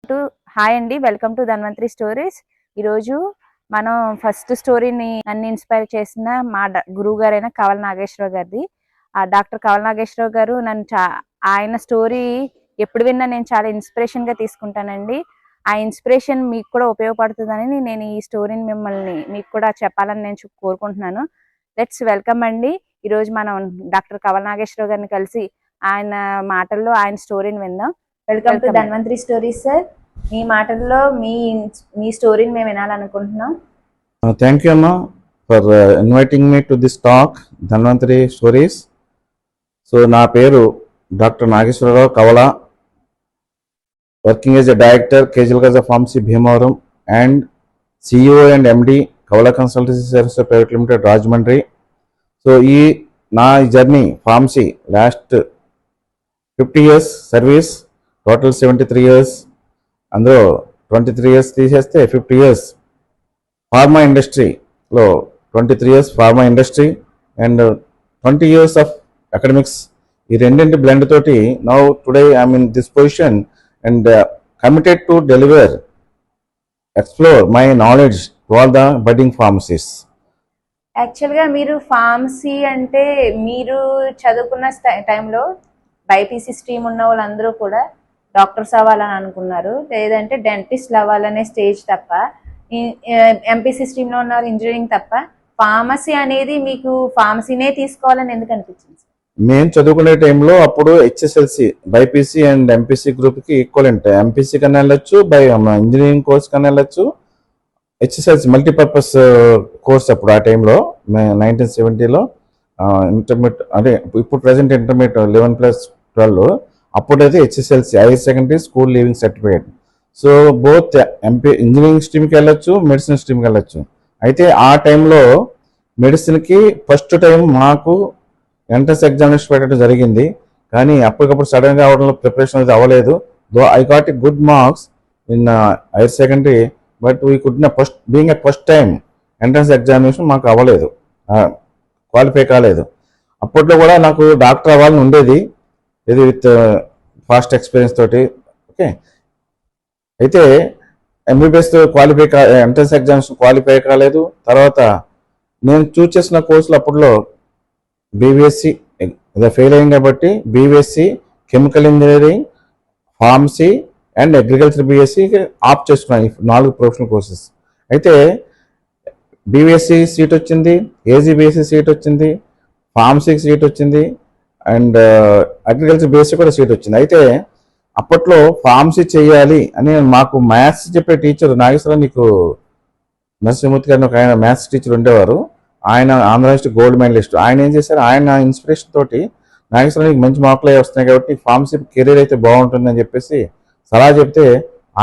To hi అండి, welcome to Dhanvantari stories. ఈరోజు మనం ఫస్ట్ స్టోరీని నన్ను ఇన్స్పైర్ చేసిన మా గురువు గారైన కవల నాగేశ్వరరావు గారిది. ఆ డాక్టర్ కవల నాగేశ్వరరావు గారు ఆయన స్టోరీ ఎప్పుడు విన్నా నేను చాలా ఇన్స్పిరేషన్గా తీసుకుంటానండి. ఆ ఇన్స్పిరేషన్ మీకు కూడా ఉపయోగపడుతుందని నేను ఈ స్టోరీని మీకు కూడా చెప్పాలని నేను కోరుకుంటున్నాను. లెట్స్ వెల్కమ్ అండి. ఈరోజు మనం డాక్టర్ కవల నాగేశ్వరరావు గారిని కలిసి ఆయన మాటల్లో ఆయన స్టోరీని విందాం. Welcome to Dhanvantari stories sir. మీ మాటల్లో మీ స్టోరీని మేము వినాలనుకుంటున్నాం. Thank you, Amma, for inviting me to this talk, Dhanvantari Stories. So, na peru Dr. Nageswararao Kavala, working as a director, Kejalgaza Pharmacy, Bhimavaram, and CEO and MD, Kavala Consultancy Services Private Limited, Rajahmundry. So, na journey pharmacy last 50 years service, total 73 years, అందులో 23 years తీసేస్తే 50 years pharma ఇండస్ట్రీలో, 23 years pharma industry and 20 years of academics. ఈ రెండింటి blend తోటి now today I'm in this position and committed to deliver, explore my knowledge to all the budding pharmacies. యాక్చువల్గా మీరు pharmacy అంటే మీరు చదువుకున్న టైంలో బైపీసీ స్ట్రీమ్ ఉన్న వాళ్ళందరూ కూడా డాక్టర్స్ అవ్వాలని అనుకున్నారు, లేదంటే డెంటిస్ట్ అవ్వాలనే స్టేజ్ తప్ప, ఎంపీసీ స్ట్రీమ్లో ఉన్న ఇంజనీరింగ్ తప్ప ఫార్మసీ అనేది మీకు ఫార్మసీనే తీసుకోవాలని ఎందుకు అనిపించింది? మేము చదువుకునే టైంలో అప్పుడు హెచ్ఎస్ఎల్సి, బైపీసీ అండ్ ఎంపీసీ గ్రూప్కి ఈక్వలెంట్. ఎంపీసీ కన్నా వెళ్ళొచ్చు, ఇంజనీరింగ్ కోర్స్ కన్నా వెళ్ళొచ్చు. హెచ్ఎస్ఎల్సి మల్టీపర్పస్ కోర్స్ అప్పుడు ఆ టైంలో 1970లో ఇంటర్మీడియట్, అంటే ఇప్పుడు ప్రజెంట్ ఇంటర్మీడియట్ 11+12, అప్పుడైతే HSLC, higher secondary school leaving certificate. So both engineering స్ట్రీమ్కి వెళ్ళొచ్చు, మెడిసిన్ స్ట్రీమ్కి వెళ్ళొచ్చు. అయితే ఆ టైంలో మెడిసిన్కి ఫస్ట్ టైం మాకు ఎంట్రన్స్ ఎగ్జామినేషన్ పెట్టడం జరిగింది. కానీ అప్పటికప్పుడు సడన్గా అవడంలో ప్రిపరేషన్ అయితే అవ్వలేదు. Though I got a good marks in higher secondary, but we could first being a first time entrance examination మాకు అవ్వలేదు, క్వాలిఫై కాలేదు. అప్పట్లో కూడా నాకు డాక్టర్ అవ్వాలని ఉండేది, ఇది విత్ ఫాస్ట్ ఎక్స్పీరియన్స్ తోటి. ఓకే, అయితే MBBS qualify entrance exams qualify కాలేదు. తర్వాత నేను చూస్ చేసిన కోర్సులు అప్పట్లో బీవీఎస్సీ ఫెయిల్ అయింది కాబట్టి BVSc, chemical engineering, pharmacy and agriculture BSc opt చేసుకున్నాను, 4 ప్రొఫెషనల్ కోర్సెస్. అయితే బీవీఎస్సీ సీట్ వచ్చింది, ఏజీబీఎస్సీ సీట్ వచ్చింది, ఫార్మసీకి సీట్ వచ్చింది అండ్ అగ్రికల్చర్ బేసిక్ కూడా సీట్ వచ్చింది. అయితే అప్పట్లో ఫార్మసీ చేయాలి అని మాకు మ్యాథ్స్ చెప్పే టీచర్ నాగేశ్వరరావు, నీకు నరసింహమూర్తి గారిని ఒక ఆయన మ్యాథ్స్ టీచర్ ఉండేవారు. ఆయన ఆంధ్ర యూనివర్సిటీ గోల్డ్ మెడలిస్ట్. ఆయన ఏం చేశారు, ఆయన ఇన్స్పిరేషన్ తోటి నాగేశ్వరరావు నీకు మంచి మార్కులు వస్తున్నాయి కాబట్టి ఫార్మసీ కెరీర్ అయితే బాగుంటుందని చెప్పేసి సలహా చెప్తే,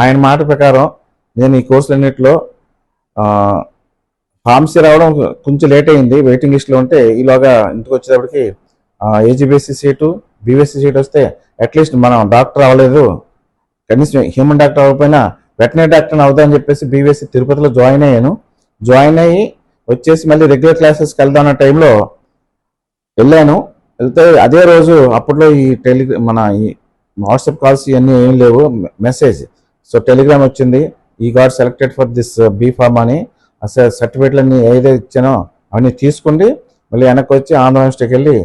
ఆయన మాట ప్రకారం నేను ఈ కోర్సులన్నింటిలో ఫార్మసీ రావడం కొంచెం లేట్ అయింది, వెయిటింగ్ లిస్ట్లో ఉంటే. ఈలోగా ఇంటికి వచ్చేటప్పటికి ఏజీబీఎస్సీ సీటు, బీవీఎస్సీ సీట్ వస్తే అట్లీస్ట్ మనం డాక్టర్ అవ్వలేదు, కనీసం హ్యూమన్ డాక్టర్ అవ్వకపోయినా వెటనరీ డాక్టర్ అవుతామని చెప్పేసి బీవీఎస్సీ తిరుపతిలో జాయిన్ అయ్యాను. జాయిన్ అయ్యి వచ్చేసి మళ్ళీ రెగ్యులర్ క్లాసెస్కి వెళ్దామన్న టైంలో వెళ్ళాను. వెళ్తే అదే రోజు అప్పట్లో ఈ మన ఈ వాట్సాప్ కాల్స్ ఇవన్నీ ఏం లేవు, మెసేజ్. సో టెలిగ్రామ్ వచ్చింది, ఈ got selected for this B pharm అని. అసలు సర్టిఫికేట్లు అన్నీ ఏదైతే ఇచ్చానో అవన్నీ తీసుకుండి మళ్ళీ వెనక్కి వచ్చి ఆంధ్ర యూనివర్సిటీకి వెళ్ళి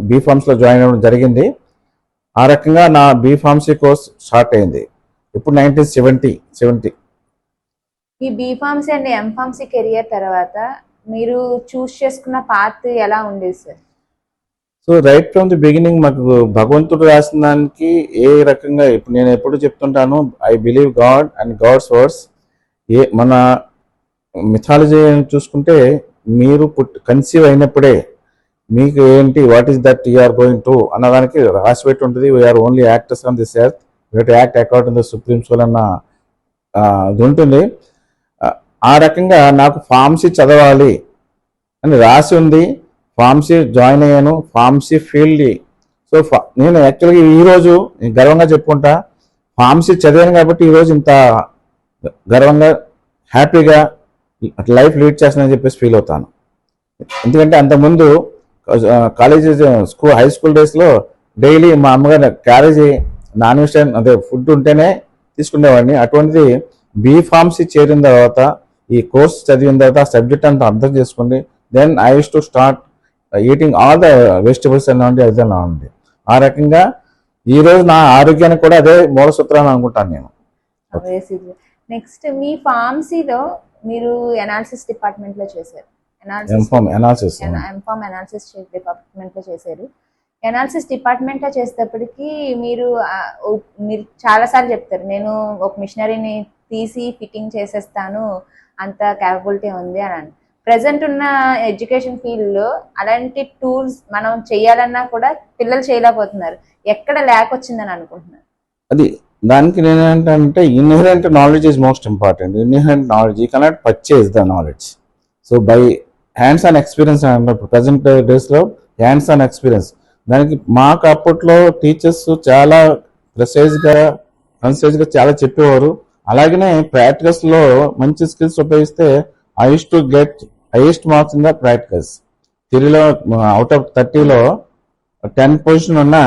బీ ఫార్మ్స్లో జాయిన్ అవ్వడం జరిగింది. ఆ రకంగా నా బీ ఫార్మసీ కోర్స్ స్టార్ట్ అయింది ఇప్పుడు 1970. ఈ B pharmacy and M pharmacy career తర్వాత మీరు చూస్ చేసుకున్న పాత్ ఎలా ఉండేది sir? So right from the beginning మాకు భగవంతుడు రాసిన దానికి ఏ రకంగా, ఇప్పుడు నేను ఎప్పుడు చెప్తుంటాను, I believe God and God's words. మన మిథాలజీ చూసుకుంటే మీరు కన్సీవ్ అయినప్పుడే మీకు ఏంటి, what is that you are going to అన్నదానికి రాసి పెట్టి ఉంటుంది. We are only actors on this earth, you to act according to supreme soul అన్న ఇది ఉంటుంది. ఆ రకంగా నాకు ఫార్మసీ చదవాలి అని రాసి ఉంది. ఫార్మసీ జాయిన్ అయ్యాను, ఫార్మసీ ఫీల్డ్. సో నేను యాక్చువల్గా ఈరోజు గర్వంగా చెప్పుకుంటా, ఫార్మసీ చదివాను కాబట్టి ఈరోజు ఇంత గర్వంగా హ్యాపీగా లైఫ్ లీడ్ చేస్తానని చెప్పేసి ఫీల్ అవుతాను. ఎందుకంటే అంతకుముందు కాలేజీ హై స్కూల్ డేస్లో డైలీ మా అమ్మగారు క్యారేజీ నాన్ వెజిటేరియన్ అదే ఫుడ్ ఉంటేనే తీసుకునేవాడిని. అటువంటిది బీఫార్మసీ చేరిన తర్వాత ఈ కోర్స్ చదివిన తర్వాత ఆ సబ్జెక్ట్ అంతా అర్థం చేసుకుని then I use to start eating all the vegetables అనండి అదేనా ఉంది. ఆ రకంగా ఈ రోజు నా ఆరోగ్యానికి కూడా అదే మూల సూత్రాన్ని అనుకుంటాను నేను. నెక్స్ట్ మీ ఫార్మసీలో మీరు ఎనాలిసిస్ డిపార్ట్మెంట్ లో చేశారు. ఎంఫామ్ అనాలిసిస్ డిపార్ట్మెంట్ లో చేశారు. ఎనాలిసిస్ డిపార్ట్మెంట్ లో చేసేటప్పటికి మీరు మీరు చాలా సార్లు చెప్తారు, నేను ఒక మిషనరీని తీసి ఫిట్టింగ్ చేసేస్తాను, అంత క్యాపబిలిటీ ఉంది అని. ప్రజెంట్ ఉన్న ఎడ్యుకేషన్ ఫీల్డ్ లో అలాంటి టూల్స్ మనం చేయాలన్నా కూడా పిల్లలు చేయలేకపోతున్నారు. ఎక్కడ ల్యాక్ వచ్చిందని అనుకుంటున్నారు? అది దానికి నేనేంటంటే inherent knowledge is most important. Inherent knowledge you cannot purchase the knowledge. So by hands on experience అన్నప్పుడు ప్రజెంట్ డేస్లో హ్యాండ్స్ ఆన్ ఎక్స్పీరియన్స్. దానికి మాకు అప్పట్లో టీచర్స్ చాలా ప్రెసైజ్గా కన్సైజ్గా చాలా చెప్పేవారు. అలాగనే ప్రాక్టికల్స్లో మంచి స్కిల్స్ ఉపయోగిస్తే I use to get highest marks in the practicals. థిరీలో అవుట్ ఆఫ్ 30లో 10 పొజిషన్ ఉన్నా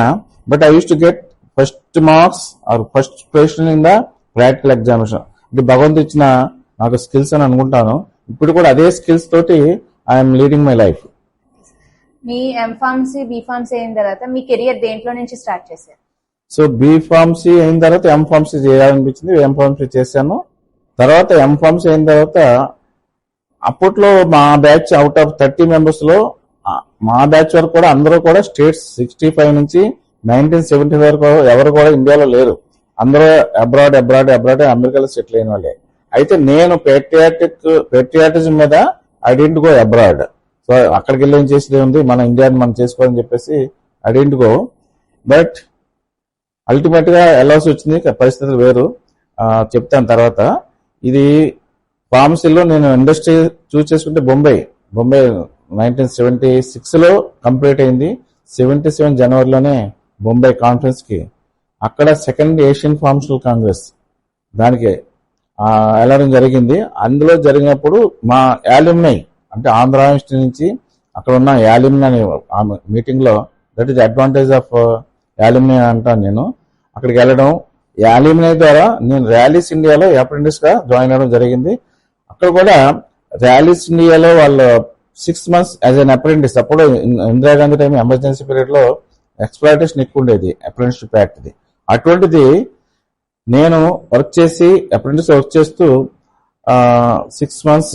but I use to get first marks or first position in the practical examination. ఇది భగవంతు ఇచ్చిన నాకు స్కిల్స్ అని అనుకుంటాను. ఇప్పుడు కూడా అదే స్కిల్స్ తోటి I'm leading my life. Me M Pharmacy B Pharmacy అయిన తర్వాత మీ కెరియర్ దేంట్లో నుంచి స్టార్ట్ చేశారు? సో బీఫార్మసీ అయిన తర్వాత ఎంఫార్మసీ చేయాలనిపించింది, ఎంఫార్మసీ చేశాను. తర్వాత ఎంఫార్మసీ అయిన తర్వాత అప్పట్లో మా బ్యాచ్ అవుట్ ఆఫ్ 30 మెంబర్స్ లో మా బ్యాచ్ వరకు కూడా అందరూ కూడా స్టేట్స్ 65 నుంచి 1970 వరకు ఎవరు కూడా ఇండియాలో లేరు. అందరూ అబ్రాడ్ అమెరికాలో సెటిల్ అయిన వాళ్ళే. అయితే నేను పేట్రియాటిజం మీద I didn't go abroad. So అక్కడికి వెళ్ళి ఏం చేసేది ఉంది, మన ఇండియాని మనం చేసుకోవాలని చెప్పేసి I didn't go. But ultimate గా వెళ్ళాల్సి వచ్చింది, పరిస్థితులు వేరు, చెప్తాను తర్వాత. ఇది ఫార్మసీలో నేను ఇండస్ట్రీ చూస్ చేసుకుంటే బొంబాయి 1976లో కంప్లీట్ అయింది. 77 జనవరిలోనే బొంబాయి కాన్ఫరెన్స్ కి అక్కడ సెకండ్ ఏషియన్ ఫార్మసిటికల్ కాంగ్రెస్ దానికి వెళ్ళడం జరిగింది. అందులో జరిగినప్పుడు మా యాల్యూమినై అంటే ఆంధ్ర యూనివర్సిటీ నుంచి అక్కడ ఉన్న యాల్యూమినై మీటింగ్ లో, దట్ ఈస్ అడ్వాంటేజ్ ఆఫ్ యాల్యూమినై అంటాను నేను. అక్కడికి వెళ్ళడం, యాల్యూమినై ద్వారా నేను ర్యాలీస్ ఇండియాలో అప్రెంటిస్ గా జాయిన్ అవ్వడం జరిగింది. అక్కడ కూడా ర్యాలీస్ ఇండియాలో వాళ్ళు 6 months యాజ్ అన్ అప్రెంటిస్. అప్పుడు ఇందిరాగాంధీ టైం ఎమర్జెన్సీ పీరియడ్ లో ఎక్స్ప్లాయిటేషన్ ఎక్కువ ఉండేది అప్రెంటిస్షిప్ యాక్ట్ది. అటువంటిది నేను వర్క్ చేసి అప్రెంటిస్ వర్క్ చేస్తూ 6 months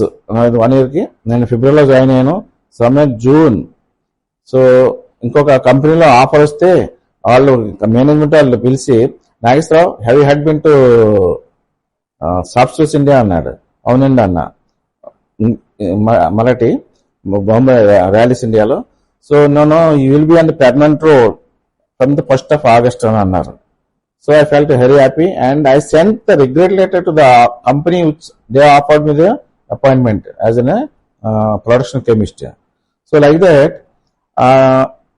1 year కి నేను ఫిబ్రవరిలో జాయిన్ అయ్యాను. సమయం జూన్. సో ఇంకొక కంపెనీలో ఆఫర్ వస్తే వాళ్ళు మేనేజ్మెంట్ వాళ్ళు పిలిచి, Nageswararao have you had been to softwares India అన్నాడు. అవునండి అన్న, మరాఠీ, బాంబే ర్యాలీస్ ఇండియాలో. So no you will be on the permanent role from the 1st of August అని అన్నారు. So I felt very happy and I sent the regret letter to the company which they offered me the appointment as an production chemist. So like that,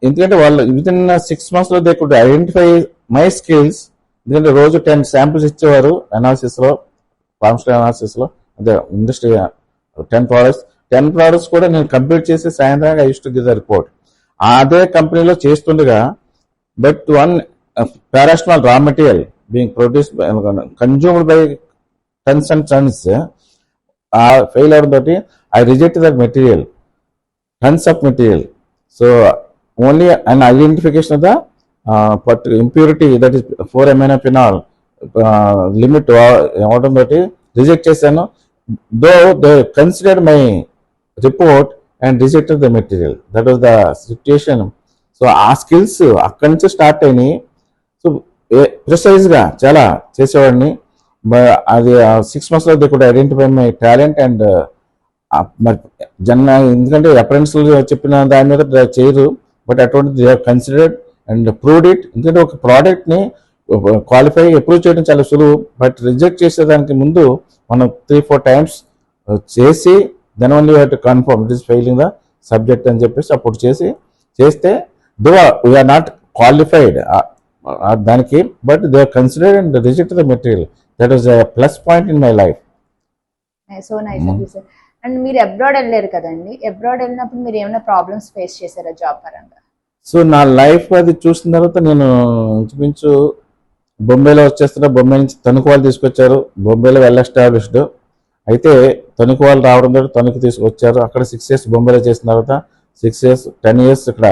ఎందుకంటే వాళ్ళు within 6 months లో they could identify my skills. ఎందుకంటే రోజు 10 samples ఇచ్చేవారు analysis లో, pharmaceutical analysis లో. అదే industry 10 products కూడా నేను కంప్లీట్ చేసి సాయంత్రం I use to give the report. అదే కంపెనీలో చేస్తుండగా but one paracetamol raw material being produce consumed by tons and tons fail అవడం తోటి I reject that material, tons of material. So only and identification of the impurity that is 4-aminophenol limit అవడం తోటి reject చేశాను. Though they considered my report and rejected the material. That was the situation. So ఆ skills అక్కడి నుంచి start అయినాయి. So precise గా చాలా చేసేవాడిని. అది 6 months లో they could identify my talent and ఎందుకంటే అప్రెంటిస్ చెప్పిన దాని మీద చేయరు, బట్ అటువంటి they have considered and proved it. ఎందుకంటే ఒక ప్రోడక్ట్ ని క్వాలిఫై అప్రూవ్ చేయడం చాలా సులువు, బట్ రిజెక్ట్ చేసేదానికి ముందు మనం 3-4 times చేసి then only to confirm it is failing the subject అని చెప్పేసి అప్పుడు చేస్తే దో వీఆర్ నాట్ క్వాలిఫైడ్ దానికి, but they considered and reject the material. That was a plus point in my life. So nice of you sir. And మీరు abroad వెళ్ళారు కదండి, abroad వెళ్ళినప్పుడు మీరు ఏమైనా ప్రాబ్లమ్స్ ఫేస్ చేశారా జాబ్ పరంగా? సో నా లైఫ్ అది చూసిన తర్వాత నేను ఇంచుమించు బొంబాయిలో వచ్చేస్తున్న బొంబాయి నుంచి తణుకు వాళ్ళు తీసుకొచ్చారు. బొంబాయిలో వెల్ ఎస్టాబ్లిష్డ్. అయితే తణుకు వాళ్ళు రావడంతో తణుకు తీసుకొచ్చారు. అక్కడ 6 years బొంబాయిలో చేసిన తర్వాత 6 years 10 years ఇక్కడ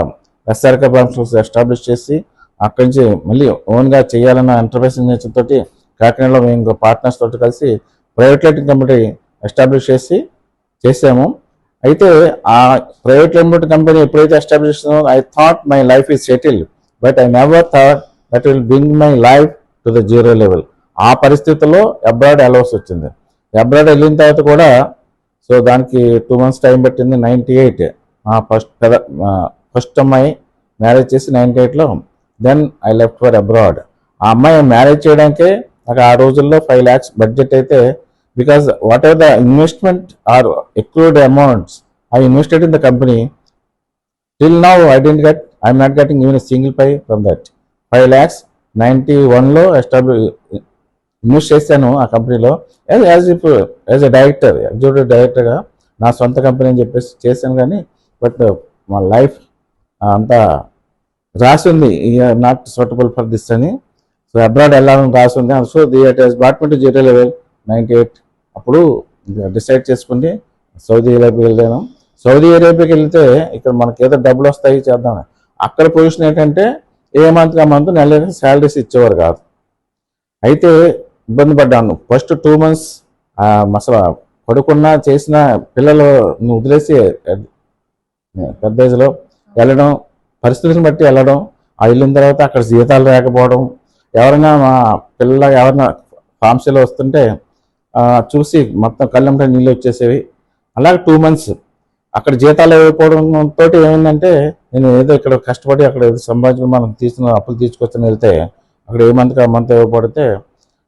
ఎస్ఆర్కే బ్రాంచ్ ఎస్టాబ్లిష్ చేసి అక్కడి నుంచి మళ్ళీ ఓన్గా చేయాలన్న ఎంటర్ప్రైజ్ తోటి కాకినాడలో మేము ఇంకో పార్ట్నర్స్ తోటి కలిసి ప్రైవేట్ లిమిటెడ్ కంపెనీ ఎస్టాబ్లిష్ చేసాము. అయితే ఆ ప్రైవేట్ లిమిటెడ్ కంపెనీ ఎప్పుడైతే ఎస్టాబ్లిష్ చేసామో I thought my life is settled, but I never thought that will bring my life to the zero level. ఆ పరిస్థితుల్లో అబ్రాడ్ వెళ్ళవలసి వచ్చింది. అబ్రాడ్ వెళ్ళిన తర్వాత కూడా సో దానికి 2 months టైం పట్టింది. 98 ఫస్ట్ అమ్మాయి మ్యారేజ్ చేసి 98లో then I left for abroad. ఆ అమ్మాయి మ్యారేజ్ చేయడానికే నాకు ఆ రోజుల్లో 5 lakhs బడ్జెట్ అయితే, because whatever the investment or accrued amounts I invested in the company, till now I'm not getting even single pie from that 5 lakhs 91లో invest చేశాను ఆ కంపెనీలో యాజ్ ఎ డైరెక్టర్, ఎగ్జిక్యూటివ్ డైరెక్టర్గా నా సొంత company అని చెప్పేసి చేశాను. కానీ బట్ మా లైఫ్ అంతా రాసింది నాట్ సూటబుల్ ఫర్ దిస్ అని. సో అబ్రాడ్ వెళ్ళాలని రాసింది. So it has brought me to zero level 98. అప్పుడు డిసైడ్ చేసుకుని సౌదీ అరేబియాకి వెళ్ళాను. సౌదీ అరేబియాకి వెళ్తే ఇక్కడ మనకి ఏదో డబ్బులు వస్తాయి చేద్దాం. అక్కడ పొజిషన్ ఏంటంటే ఏ మంత్ ఆ మంత్ నెల శాలరీస్ ఇచ్చేవారు కాదు. అయితే ఇబ్బంది పడ్డాను. ఫస్ట్ 2 months అసలు పడుకున్నా చేసిన పిల్లలు వదిలేసి పెద్ద ఏజ్లో వెళ్ళడం, పరిస్థితులను బట్టి వెళ్ళడం, ఆ వెళ్ళిన తర్వాత అక్కడ జీతాలు లేకపోవడం, ఎవరైనా మా పిల్లలు ఎవరైనా ఫార్మసీలో వస్తుంటే చూసి మొత్తం కళ్ళంటే నీళ్ళు వచ్చేసేవి. అలాగే 2 months అక్కడ జీతాలు ఇవ్వకపోవడంతో ఏమైందంటే నేను ఏదో ఇక్కడ కష్టపడి అక్కడ ఏదో సంపాదించుకుని మనం తీసుకున్న అప్పులు తీసుకొచ్చిన వెళ్తే అక్కడ ఏ మంత్కి ఆ మంత్ ఇవ్వకపోతే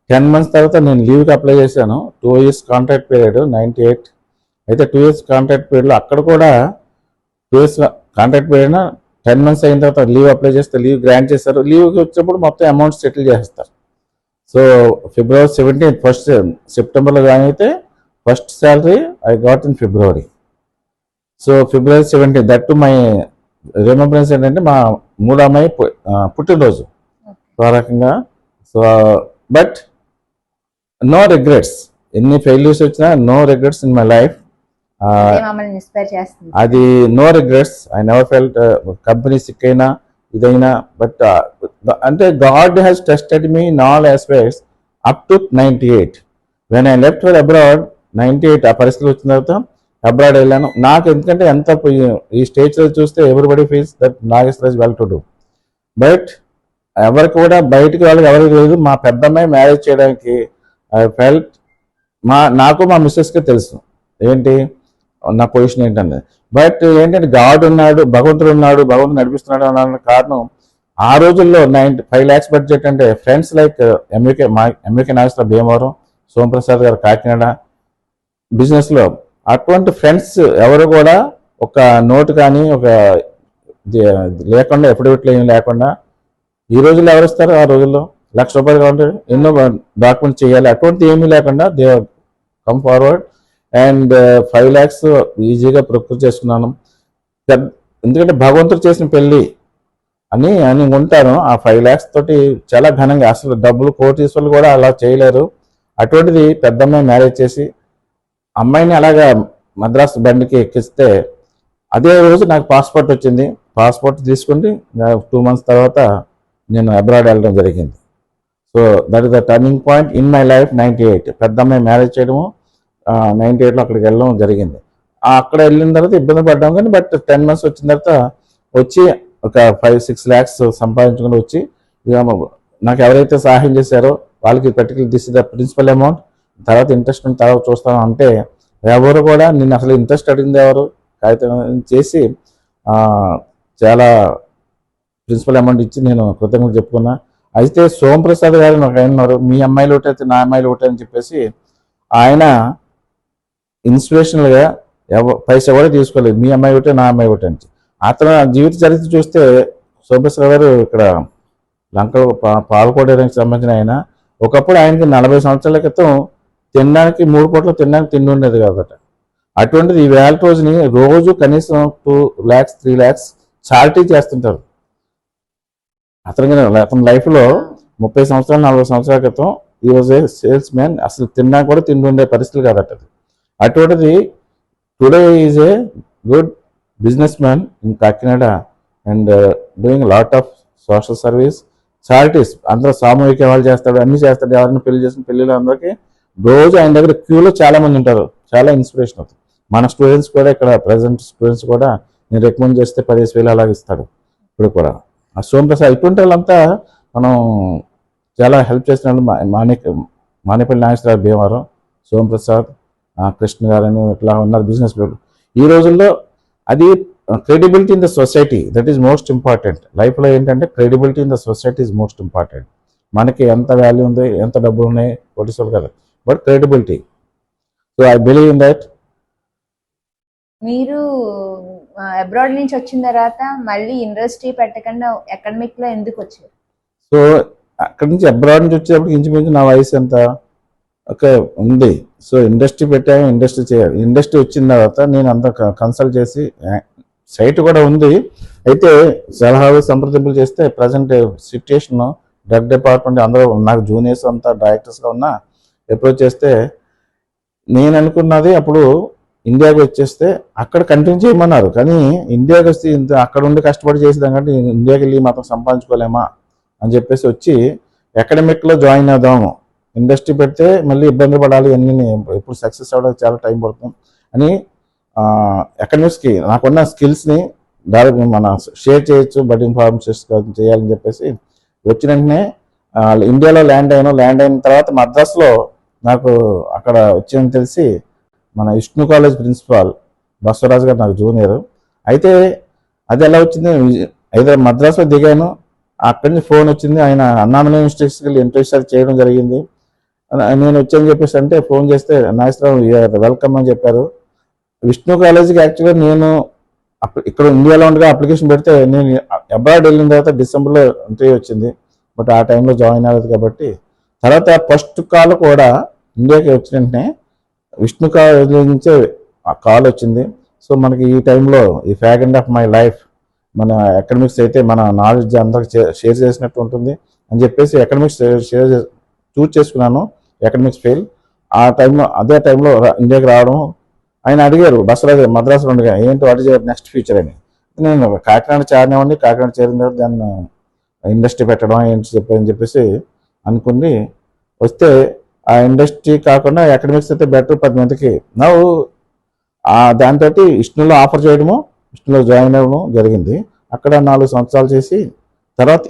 10 months తర్వాత నేను లీవ్కి అప్లై చేశాను. 2 years కాంట్రాక్ట్ పీరియడ్ 98. అయితే 2 years కాంట్రాక్ట్ పీరియడ్లో అక్కడ కూడా 2 years కాంట్రాక్ట్ పీరియడ్ 10 months అయిన తర్వాత లీవ్ అప్లై చేస్తే లీవ్ గ్రాంట్ చేస్తారు. లీవ్కి వచ్చినప్పుడు మొత్తం అమౌంట్ సెటిల్ చేస్తారు. సో February 17 ఫస్ట్ సెప్టెంబర్లో జాయిన్ అయితే first salary I got in February. So February 17 that to my remembrance ఏంటంటే మా మూడో అమ్మాయి పుట్టినరోజు ఆ రకంగా. సో బట్ నో రిగ్రెట్స్, ఎన్ని ఫెయిల్యూర్స్ వచ్చినా no regrets in my life. అది no regrets. I never felt company sick అయినా ఇదైనా. బట్ అంటే God has tested me in all aspects up to 98. When I left for abroad 98 ఆ పరిస్థితి వచ్చిన తర్వాత అబ్రాడ్ వెళ్ళాను. నాకు ఎందుకంటే ఎంత ఈ స్టేజ్లో చూస్తే everybody feels that Nageswara is well to do, but ఎవరికి కూడా బయటికి వాళ్ళకి ఎవరికి లేదు. మా పెద్దమ్మాయి మ్యారేజ్ చేయడానికి ఐ ఫెల్ట్ నాకు మా మిస్సెస్కి తెలుసు ఏంటి నా పొజిషన్ ఏంటంటే. బట్ ఏంటంటే గాడ్ ఉన్నాడు, భగవంతుడు ఉన్నాడు, భగవంతుడు నడిపిస్తున్నాడు అన్న కారణం ఆ రోజుల్లో 5 lakhs బడ్జెట్ అంటే ఫ్రెండ్స్ లైక్ ఎంవికే నాగేశ్వర భీమవరం, సోమప్రసాద్ గారు కాకినాడ బిజినెస్లో అటువంటి ఫ్రెండ్స్ ఎవరు కూడా ఒక నోట్ కానీ ఒక లేకుండా ఎఫిడవిట్లు ఏమి లేకుండా, ఈ రోజుల్లో ఎవరు ఇస్తారు, ఆ రోజుల్లో ₹1,00,000 కావాలంటే ఎన్నో డాక్యుమెంట్స్ చేయాలి, అటువంటి ఏమీ లేకుండా they come forward and 5 lakhs ఈజీగా ప్రొక్యూర్ చేసుకున్నాను. ఎందుకంటే భగవంతుడు చేసిన పెళ్ళి అని ఉంటాను. ఆ 5 lakhs తోటి చాలా ఘనంగా, అసలు డబ్బులు కోటీశ్వర్లు కూడా అలా చేయలేరు. అటువంటిది పెద్దమ్మాయి మ్యారేజ్ చేసి అమ్మాయిని అలాగా మద్రాసు బండికి ఎక్కిస్తే అదే రోజు నాకు పాస్పోర్ట్ వచ్చింది. పాస్పోర్ట్ తీసుకుని 2 months తర్వాత నేను అబ్రాడ్ వెళ్ళడం జరిగింది. So that is the turning point in my life. 98 పెద్దమ్మాయి మ్యారేజ్ చేయడము, 98లో అక్కడికి వెళ్ళడం జరిగింది. అక్కడ వెళ్ళిన తర్వాత ఇబ్బంది పడ్డాం కానీ బట్ 10 months వచ్చిన తర్వాత వచ్చి ఒక 5-6 lakhs సంపాదించుకుని వచ్చి నాకు ఎవరైతే సహాయం చేశారో వాళ్ళకి particular this is the principal amount, తర్వాత ఇంట్రెస్ట్ ఉన్న తర్వాత చూస్తాను అంటే ఎవరు కూడా నిన్ను అసలు ఇంట్రెస్ట్ అడిగింది ఎవరు కాగితం చేసి చాలా ప్రిన్సిపల్ అమౌంట్ ఇచ్చి నేను కృతజ్ఞతలు చెప్పుకున్నా. అయితే సోమప్రసాద్ గారు నాకు ఉన్నారు, మీ అమ్మాయిలు ఒకటి అయితే నా అమ్మాయిలు ఒకటి అని చెప్పేసి ఆయన ఇన్స్పిరేషనల్గా పైసా కూడా తీసుకోలేదు, మీ అమ్మాయి ఒకటి నా అమ్మాయి ఒకటి అని. అతను జీవిత చరిత్ర చూస్తే సోమప్రసాద్ గారు ఇక్కడ లంకలో పాలకోడకి సంబంధించిన ఆయన. ఒకప్పుడు ఆయనకి 40 సంవత్సరాల క్రితం తినడానికి 3 పూటలు తినడానికి తిండి ఉండేది కాబట్టి, అటువంటిది ఈ వేళ రోజుని రోజు కనీసం 2 lakhs 3 lakhs చారిటీ చేస్తుంటారు. అతని లైఫ్లో 30 సంవత్సరాలు 40 సంవత్సరాల క్రితం ఈ వాజ్ ఏ సేల్స్ మ్యాన్. అసలు తిన్నా కూడా తింటుండే పరిస్థితులు కాదట అది. అటువంటిది today is a good business man in Kakinada and doing lot of social service, charities. అందరూ సామూహిక వాళ్ళు చేస్తాడు, అన్ని చేస్తాడు. ఎవరైనా పెళ్లి చేసిన పెళ్లిలో అందరికీ రోజు ఆయన దగ్గర క్యూలో చాలా మంది ఉంటారు. చాలా ఇన్స్పిరేషన్ అవుతుంది. మన స్టూడెంట్స్ కూడా ఇక్కడ ప్రజెంట్ స్టూడెంట్స్ కూడా నేను రికమెండ్ చేస్తే 10,000 అలాగ ఇస్తాడు ఇప్పుడు కూడా. ఆ సోమప్రసాద్ ఇటువంటి వాళ్ళంతా మనం చాలా హెల్ప్ చేస్తున్నాడు. మానేపల్లి నాగేశ్వరరావు భీమవరం, సోమప్రసాద్, కృష్ణ గారని ఇట్లా ఉన్నారు బిజినెస్ పీపుల్. ఈ రోజుల్లో అది credibility in the society, that is most important. లైఫ్లో ఏంటంటే credibility in the society is most important. మనకి ఎంత వాల్యూ ఉంది, ఎంత డబ్బులు ఉన్నాయి కొట్టిసోలు కదా, but credibility. So I believe in that. మీరు అబ్రాడ్ నుంచి వచ్చిన తర్వాత మళ్ళీ ఇండస్ట్రీ పెట్టకుండా అకాడమిక్ లో ఎందుకు వచ్చారు? సో అక్కడి నుంచి అబ్రాడ్ నుంచి వచ్చేటప్పుడు ఇంచుమించు నా వయసు ఎంత ఓకే ఉంది. సో ఇండస్ట్రీ పెట్టాము, ఇండస్ట్రీ చేయాలి. ఇండస్ట్రీ వచ్చిన తర్వాత నేను అంత కన్సల్ట్ చేసి, సైట్ కూడా ఉంది, అయితే సలహాలు సంప్రదింపులు చేస్తే ప్రజెంట్ సిచ్యుయేషన్ డ్రగ్ డిపార్ట్మెంట్ అందరూ నాకు జూనియర్స్ అంతా డైరెక్టర్స్గా ఉన్నా అప్రోచ్ చేస్తే నేను అనుకున్నది అప్పుడు ఇండియాకి వచ్చేస్తే అక్కడ కంటిన్యూ చేయమన్నారు. కానీ ఇండియాకి వస్తే ఇంత అక్కడ ఉండి కష్టపడి చేసేదానికంటే ఇండియాకి వెళ్ళి మాత్రం సంపాదించుకోలేమా అని చెప్పేసి వచ్చి అకాడమిక్లో జాయిన్ అవుదాము. ఇండస్ట్రీ పెడితే మళ్ళీ ఇబ్బంది పడాలి, అన్నీ ఇప్పుడు సక్సెస్ అవ్వడానికి చాలా టైం పడుతుంది అని అకాడమిక్స్కి నాకున్న స్కిల్స్ని డైరెక్ట్ మన షేర్ చేయొచ్చు, బడ్డింగ్ ఫార్మ్స్ చేయాలని చెప్పేసి వచ్చిన వెంటనే ఇండియాలో ల్యాండ్ అయిన తర్వాత మద్రాసులో నాకు అక్కడ వచ్చిందని తెలిసి మన విష్ణు కాలేజ్ ప్రిన్సిపాల్ బసవరాజు గారు నాకు జూనియర్. అయితే అది ఎలా వచ్చింది, అయితే మద్రాసులో దిగాను, అక్కడి నుంచి ఫోన్ వచ్చింది. ఆయన అన్నామలై ఇన్స్టిట్యూట్స్కి వెళ్ళి ఇంటర్వ్యూ చేయడం జరిగింది. నేను వచ్చాను చెప్పేసి అంటే ఫోన్ చేస్తే నాగేశ్వరరావు వెల్కమ్ అని చెప్పారు. విష్ణు కాలేజీకి యాక్చువల్గా నేను ఇక్కడ ఇండియాలో ఉండగా అప్లికేషన్ పెడితే నేను అబ్రాడ్ వెళ్ళిన తర్వాత డిసెంబర్లో ఇంటర్వ్యూ వచ్చింది. బట్ ఆ టైంలో జాయిన్ అవ్వలేదు కాబట్టి తర్వాత ఫస్ట్ కాల్ కూడా ఇండియాకి వచ్చిన వెంటనే విష్ణు కాలేజ్ నుంచే ఆ కాల్ వచ్చింది. సో మనకి ఈ టైంలో ఈ fag end of my life మన అకాడమిక్స్ అయితే మన నాలెడ్జ్ అందరికి షేర్ చేసినట్టు ఉంటుంది అని చెప్పేసి అకాడమిక్స్ చూస్ చేసుకున్నాను. Academics fail. ఆ టైంలో అదే టైంలో ఇండియాకి రావడం, ఆయన అడిగారు బసరాజు మద్రాసులో ఉండగా ఏంటి what is your next future అని. నేను కాకినాడ చేరినవ్వండి, కాకినాడ చేరిన తర్వాత దాన్ని ఇండస్ట్రీ పెట్టడం ఏంటి చెప్పని చెప్పేసి అనుకుని వస్తే ఆ ఇండస్ట్రీ కాకుండా అకాడమిక్స్ అయితే బెటర్ 10 మందికి నవ్వు దాంతో విష్ణులో ఆఫర్ చేయడము, విష్ణులో జాయిన్ అవ్వడం జరిగింది. అక్కడ 4 సంవత్సరాలు చేసి తర్వాత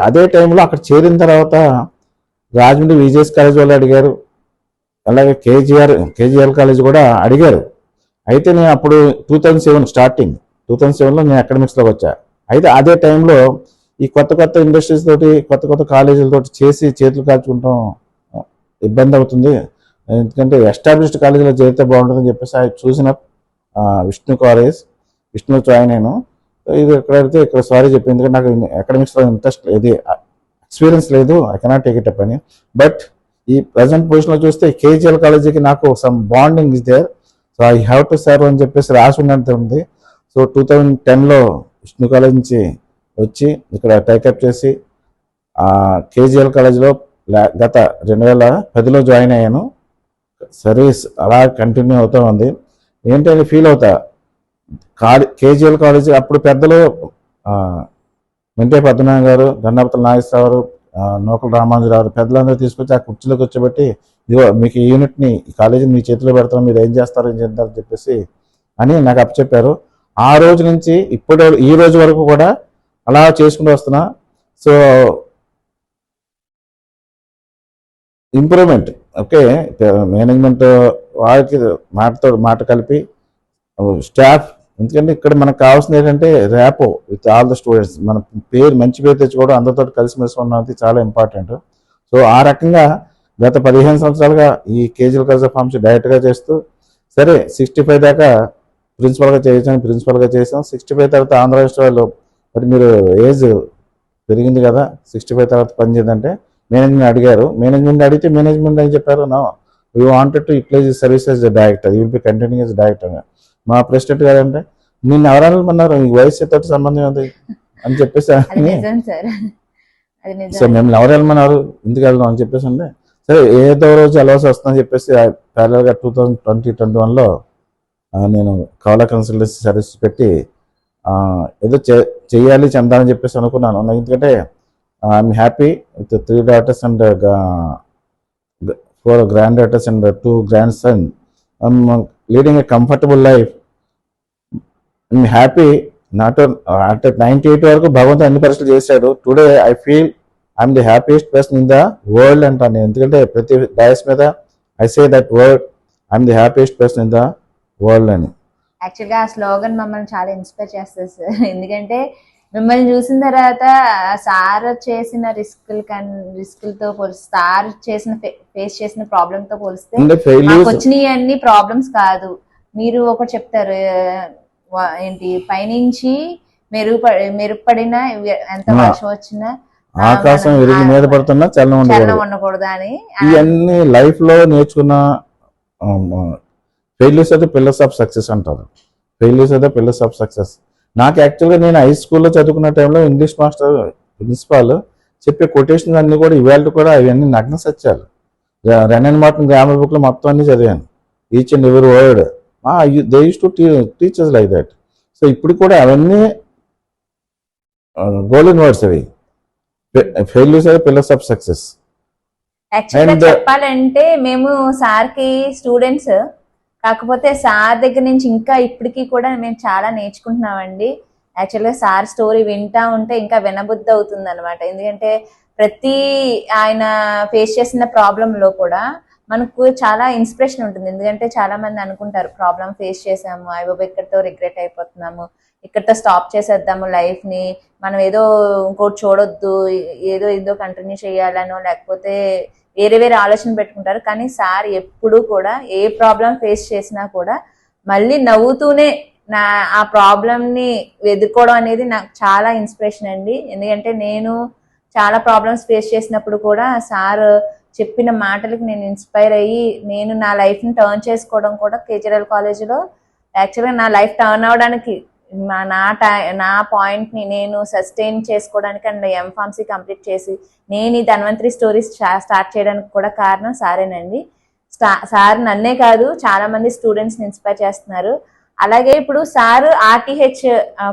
అదే టైంలో అక్కడ చేరిన తర్వాత రాజమండ్రి విజేఎస్ కాలేజ్ వాళ్ళు అడిగారు, అలాగే కేజీఆర్ కాలేజ్ కూడా అడిగారు. అయితే నేను అప్పుడు 2007 స్టార్టింగ్ 2007లో నేను అకాడమిక్స్లోకి వచ్చా. అయితే అదే టైంలో ఈ కొత్త ఇండస్ట్రీస్ తోటి కొత్త కాలేజీలతో చేసి చేతులు కాల్చుకుంటాం ఇబ్బంది అవుతుంది, ఎందుకంటే ఎస్టాబ్లిష్డ్ కాలేజీలో చేరితే బాగుంటుందని చెప్పేసి చూసిన విష్ణు కాలేజ్, విష్ణు జాయిన్ అయ్యాను. ఇది ఎక్కడైతే ఇక్కడ సారీ చెప్పి, ఎందుకంటే నాకు అకాడమిక్స్లో ఇంట్రెస్ట్ లేదు, ఎక్స్పీరియన్స్ లేదు, I cannot take it up అని. బట్ ఈ ప్రజెంట్ పొజిషన్లో చూస్తే కేజీఎల్ కాలేజీకి నాకు some bonding is there, so I have to serve అని చెప్పేసి రాసి ఉన్నట్టు ఉంది. సో 2010లో విష్ణు కాలేజ్ నుంచి వచ్చి ఇక్కడ టేకప్ చేసి కేజీఎల్ కాలేజ్లో గత 2010లో జాయిన్ అయ్యాను. సర్వీస్ అలా కంటిన్యూ అవుతూ ఉంది. ఏంటని ఫీల్ అవుతా, కేజీఎల్ కాలేజ్ అప్పుడు పెద్దలు మెంటే పద్మనాభం గారు, గన్నపతుల నాగేశ్వరరావు, నూకల రామానుజరావు పెద్దలందరూ తీసుకొచ్చి ఆ కుర్చీలోకి వచ్చేబట్టి ఇదిగో మీకు ఈ యూనిట్ని ఈ కాలేజీని మీ చేతిలో పెడతాం, మీరు ఏం చేస్తారు ఏం చేస్తారు చెప్పేసి అని నాకు అప్పచెప్పారు. ఆ రోజు నుంచి ఈ రోజు వరకు కూడా అలా చేసుకుంటూ వస్తున్నా. సో ఇంప్రూవ్మెంట్ ఓకే, మేనేజ్మెంట్ వాళ్ళకి మాట కలిపి స్టాఫ్, ఎందుకంటే ఇక్కడ మనకు కావాల్సింది ఏంటంటే rapport with all the students, మన మంచి పేరు తెచ్చుకోవడం, అందరితో కలిసిమెలిసి ఉన్నది చాలా ఇంపార్టెంట్. సో ఆ రకంగా గత 15 సంవత్సరాలుగా ఈ కేజీఎల్ కాలేజ్ ఆఫ్ ఫార్మసీ డైరెక్ట్గా చేస్తూ, సరే 65 దాకా ప్రిన్సిపల్గా చేసాం. 65 తర్వాత ఆంధ్ర రాష్ట్రాల్లో మరి మీరు ఏజ్ పెరిగింది కదా 65 తర్వాత పనిచేయదంటే మేనేజ్మెంట్ అడిగారు. మేనేజ్మెంట్ అడిగితే మేనేజ్మెంట్ అని చెప్పారు, no you wanted to utilise service as director, you will be continue as director. మా ప్రెసిడెంట్ గారు అంటే నిన్ను ఎవరన్నా ఈ వయసు తోటి సంబంధం ఉంది అని చెప్పేసి అది సో నిజం. మిమ్మల్ని ఎవరు వెళ్ళమన్నారు, ఎందుకు వెళ్దాం అని చెప్పేసి అంటే సరే ఏదో రోజు వెళ్ళవలసి వస్తుందని చెప్పేసి ప్యారల్గా 2021లో నేను కవల కన్సల్టెన్సీ సర్వీస్ పెట్టి ఏదో చెయ్యాలి చెందాలని చెప్పేసి అనుకున్నాను. ఎందుకంటే I'm happy with 3 daughters and 4 granddaughters and 2 grandsons. I'm leading a comfortable life. I'm happy. Not at 98 వరకు భగవంతుడు అన్ని పరిస్థితులు చేశాడు. Today I feel I'm the happiest person in the world అంటాను. ఎందుకంటే ప్రతి డయాస్ మీద I say that word I'm the happiest person in the world అని. యాక్చువల్గా ఆ స్లోగన్ మమ్మల్ని చాలా ఇన్స్పైర్ చేస్తుంది సార్. ఎందుకంటే మిమ్మల్ని చూసిన తర్వాత సార్ చేసిన రిస్కులతో పోలిస్తే, సార్ ఫేస్ చేసిన ప్రాబ్లమ్ తో పోలిస్తే మాకు వచ్చినాయి అన్ని ప్రాబ్లమ్స్ కాదు. మీరు ఒకటి చెప్తారు ఏంటి, పైనుంచి మెరుగుపడిన ఎంత వర్షం వచ్చినా ఆకాశం విరిగి మీద పడుతున్నా చలనం ఉండకూడదు అని. ఇవన్నీ లైఫ్ లో నేర్చుకున్న ఫెయిల్యూర్స్ అయితే పిల్లర్స్ ఆఫ్ సక్సెస్ అంటారు. ఫెయిల్యూర్స్ అయితే పిల్లర్స్ ఆఫ్ సక్సెస్. నాకు యాక్చువల్గా నేను హై స్కూల్లో చదువుకున్న టైంలో ఇంగ్లీష్ మాస్టర్ ప్రిన్సిపాల్ చెప్పే కొటేషన్స్ అన్ని కూడా ఇవాళ కూడా అవన్నీ నగ్న సత్యాలు. Wren and Martin grammar book లో మొత్తం అన్ని చదివాను, each and every word. They used to teachers like that. So ఇప్పుడు కూడా అవన్నీ గోల్డెన్ వర్డ్స్ అవి. Failures are pillars of success. యాక్చువల్గా చెప్పాలంటే మేము సార్కి స్టూడెంట్స్, కాకపోతే సార్ దగ్గర నుంచి ఇంకా ఇప్పటికీ కూడా మేము చాలా నేర్చుకుంటున్నామండి. యాక్చువల్గా సార్ స్టోరీ వింటా ఉంటే ఇంకా వినబుద్ధి అవుతుంది అనమాట. ఎందుకంటే ప్రతి ఆయన ఫేస్ చేసిన ప్రాబ్లంలో కూడా మనకు చాలా ఇన్స్పిరేషన్ ఉంటుంది. ఎందుకంటే చాలా మంది అనుకుంటారు ప్రాబ్లం ఫేస్ చేసాము, అయ్యో ఇక్కడితో రిగ్రెట్ అయిపోతున్నాము, ఇక్కడితో స్టాప్ చేసేద్దాము లైఫ్ ని, మనం ఏదో ఇంకోటి చూడొద్దు, ఏదో కంటిన్యూ చేయాలనో లేకపోతే వేరే ఆలోచన పెట్టుకుంటారు. కానీ సార్ ఎప్పుడు కూడా ఏ ప్రాబ్లం ఫేస్ చేసినా కూడా మళ్ళీ నవ్వుతూనే ఆ ప్రాబ్లం ని ఎదుర్కోవడం అనేది నాకు చాలా ఇన్స్పిరేషన్ అండి. ఎందుకంటే నేను చాలా ప్రాబ్లమ్స్ ఫేస్ చేసినప్పుడు కూడా సార్ చెప్పిన మాటలకి నేను ఇన్స్పైర్ అయ్యి నేను నా లైఫ్ ని టర్న్ చేసుకోవడం కూడా కేజీఆర్ కాలేజీలో యాక్చువల్గా నా లైఫ్ టర్న్ అవడానికి నా పాయింట్ ని నేను సస్టైన్ చేసుకోవడానికి అండ్ ఎంఫార్మసీ కంప్లీట్ చేసి నేను ఈ ధన్వంతరి స్టోరీస్ స్టార్ట్ చేయడానికి కూడా కారణం సారేనండి. సార్ నన్నే కాదు చాలా మంది స్టూడెంట్స్ ని ఇన్స్పైర్ చేస్తున్నారు. అలాగే ఇప్పుడు సార్ ఆర్టీహెచ్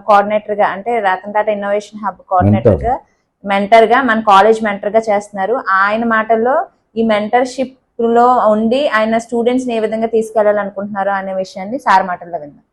కోఆర్డినేటర్ గా, అంటే Ratan Tata innovation hub coordinator గా, మెంటర్ గా, మన కాలేజ్ మెంటర్ గా చేస్తున్నారు. ఆయన మాటల్లో ఈ మెంటర్షిప్ లో ఉండి ఆయన స్టూడెంట్స్ ని ఏ విధంగా తీసుకెళ్లాలనుకుంటున్నారో అనే విషయాన్ని సార్ మాటల్లో విన్నాం.